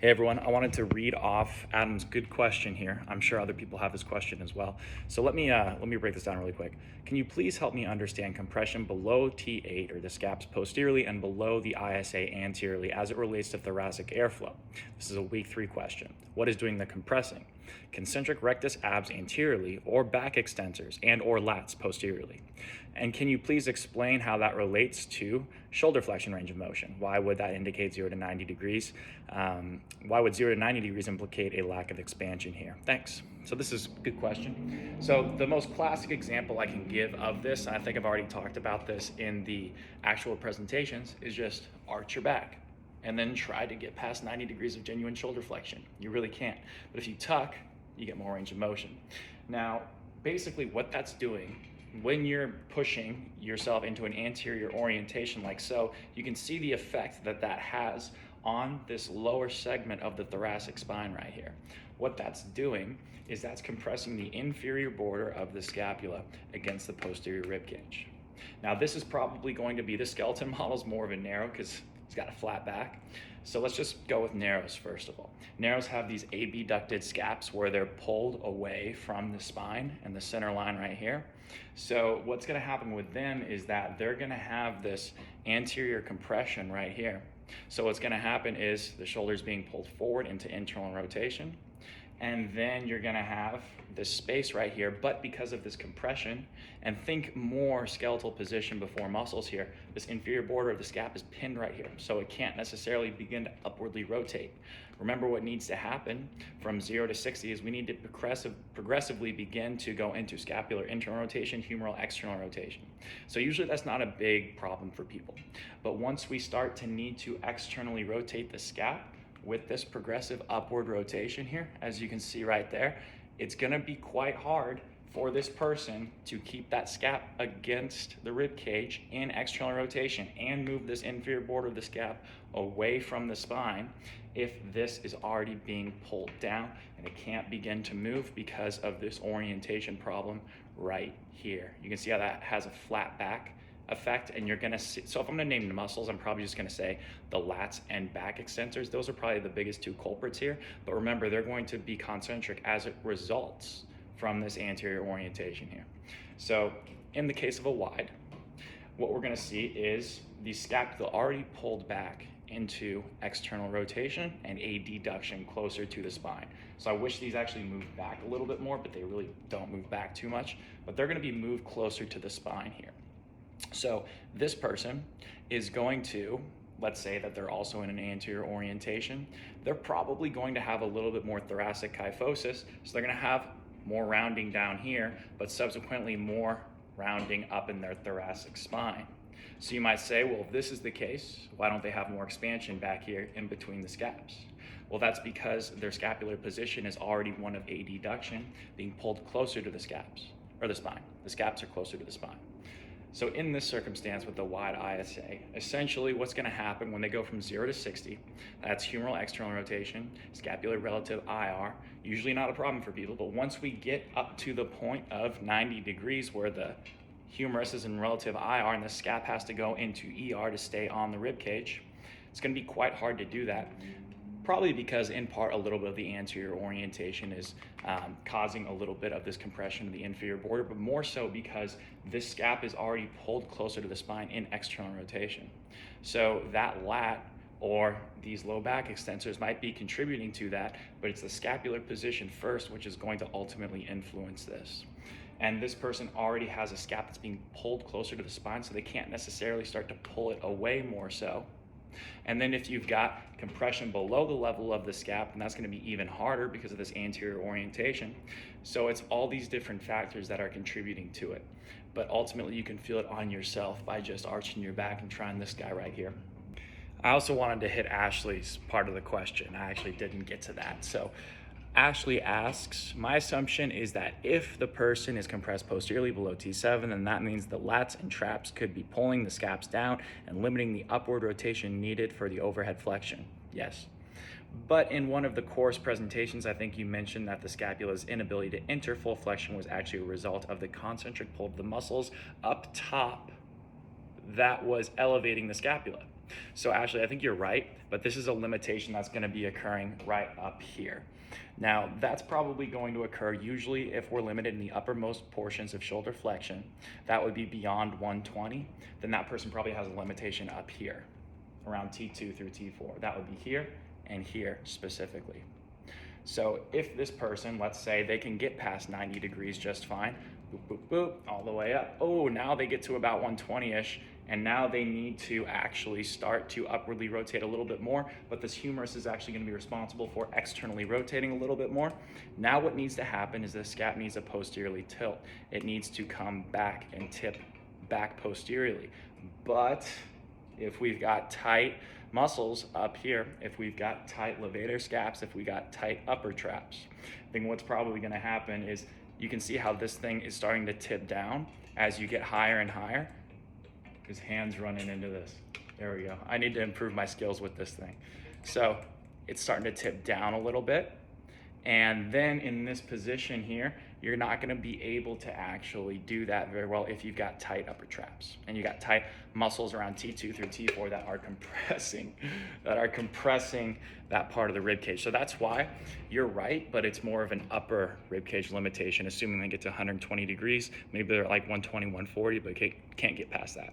Hey everyone, I wanted to read off Adam's good question here. I'm sure other people have this question as well. So let me break this down really quick. Can you please help me understand compression below T8 or the scaps posteriorly and below the ISA anteriorly as it relates to thoracic airflow? This is a week 3 question. What is doing the compressing? Concentric rectus abs anteriorly or back extensors and or lats posteriorly? And can you please explain how that relates to shoulder flexion range of motion? Why would that indicate 0 to 90 degrees? Why would 0 to 90 degrees implicate a lack of expansion here? Thanks. So this is a good question. So the most classic example I can give of this, and I think I've already talked about this in the actual presentations, is just arch your back and then try to get past 90 degrees of genuine shoulder flexion. You really can't. But if you tuck, you get more range of motion. Now, basically what that's doing when you're pushing yourself into an anterior orientation like so, you can see the effect that that has on this lower segment of the thoracic spine right here. What that's doing is that's compressing the inferior border of the scapula against the posterior rib cage. Now this is probably going to be, the skeleton model's more of a narrow because it's got a flat back. So let's just go with narrows first of all. Narrows have these abducted scaps where they're pulled away from the spine and the center line right here. So what's going to happen with them is that they're going to have this anterior compression right here. So what's going to happen is the shoulder's being pulled forward into internal rotation, and then you're going to have this space right here, but because of this compression, and think more skeletal position before muscles here, this inferior border of the scap is pinned right here, so it can't necessarily begin to upwardly rotate. Remember, what needs to happen from 0 to 60 is we need to progressively begin to go into scapular internal rotation, humeral external rotation. So usually that's not a big problem for people. But once we start to need to externally rotate the scap with this progressive upward rotation here, as you can see right there, it's gonna be quite hard for this person to keep that scap against the rib cage in external rotation and move this inferior border of the scap away from the spine if this is already being pulled down and it can't begin to move because of this orientation problem right here. You can see how that has a flat back effect, and you're gonna see, so if I'm gonna name the muscles, I'm probably just gonna say the lats and back extensors. Those are probably the biggest two culprits here, but remember, they're going to be concentric as it results from this anterior orientation here. So in the case of a wide, what we're gonna see is the scapula already pulled back into external rotation and a deduction closer to the spine. So I wish these actually moved back a little bit more, but they really don't move back too much, but they're gonna be moved closer to the spine here. So this person is going to, let's say that they're also in an anterior orientation, they're probably going to have a little bit more thoracic kyphosis, so they're gonna have more rounding down here, but subsequently more rounding up in their thoracic spine. So you might say, well, if this is the case, why don't they have more expansion back here in between the scaps? Well, that's because their scapular position is already one of a deduction, being pulled closer to the scaps, or the spine. The scaps are closer to the spine. So in this circumstance with the wide ISA, essentially what's gonna happen when they go from 0 to 60, that's humeral external rotation, scapular relative IR, usually not a problem for people, but once we get up to the point of 90 degrees where the humerus is in relative IR and the scap has to go into ER to stay on the rib cage, it's gonna be quite hard to do that. Probably because in part a little bit of the anterior orientation is causing a little bit of this compression of the inferior border, but more so because this scap is already pulled closer to the spine in external rotation. So that lat or these low back extensors might be contributing to that, but it's the scapular position first which is going to ultimately influence this. And this person already has a scap that's being pulled closer to the spine, so they can't necessarily start to pull it away more so. And then if you've got compression below the level of the scap, then that's going to be even harder because of this anterior orientation. So it's all these different factors that are contributing to it. But ultimately you can feel it on yourself by just arching your back and trying this guy right here. I also wanted to hit Ashley's part of the question. I actually didn't get to that. So Ashley asks, my assumption is that if the person is compressed posteriorly below T7, then that means the lats and traps could be pulling the scaps down and limiting the upward rotation needed for the overhead flexion. Yes. But in one of the course presentations, I think you mentioned that the scapula's inability to enter full flexion was actually a result of the concentric pull of the muscles up top that was elevating the scapula. So Ashley, I think you're right, but this is a limitation that's going to be occurring right up here. Now, that's probably going to occur usually if we're limited in the uppermost portions of shoulder flexion. That would be beyond 120. Then that person probably has a limitation up here, around T2 through T4. That would be here and here specifically. So if this person, let's say they can get past 90 degrees just fine, boop, boop, boop, all the way up. Oh, now they get to about 120-ish, and now they need to actually start to upwardly rotate a little bit more, but this humerus is actually gonna be responsible for externally rotating a little bit more. Now what needs to happen is the scap needs to posteriorly tilt. It needs to come back and tip back posteriorly. But if we've got tight muscles up here, if we've got tight levator scaps, if we got tight upper traps, then what's probably gonna happen is you can see how this thing is starting to tip down as you get higher and higher. His hand's running into this. There we go. I need to improve my skills with this thing. So it's starting to tip down a little bit. And then in this position here, you're not gonna be able to actually do that very well if you've got tight upper traps and you got tight muscles around T2 through T4 that are compressing that part of the rib cage. So that's why you're right, but it's more of an upper rib cage limitation, assuming they get to 120 degrees. Maybe they're like 120, 140, but can't get past that.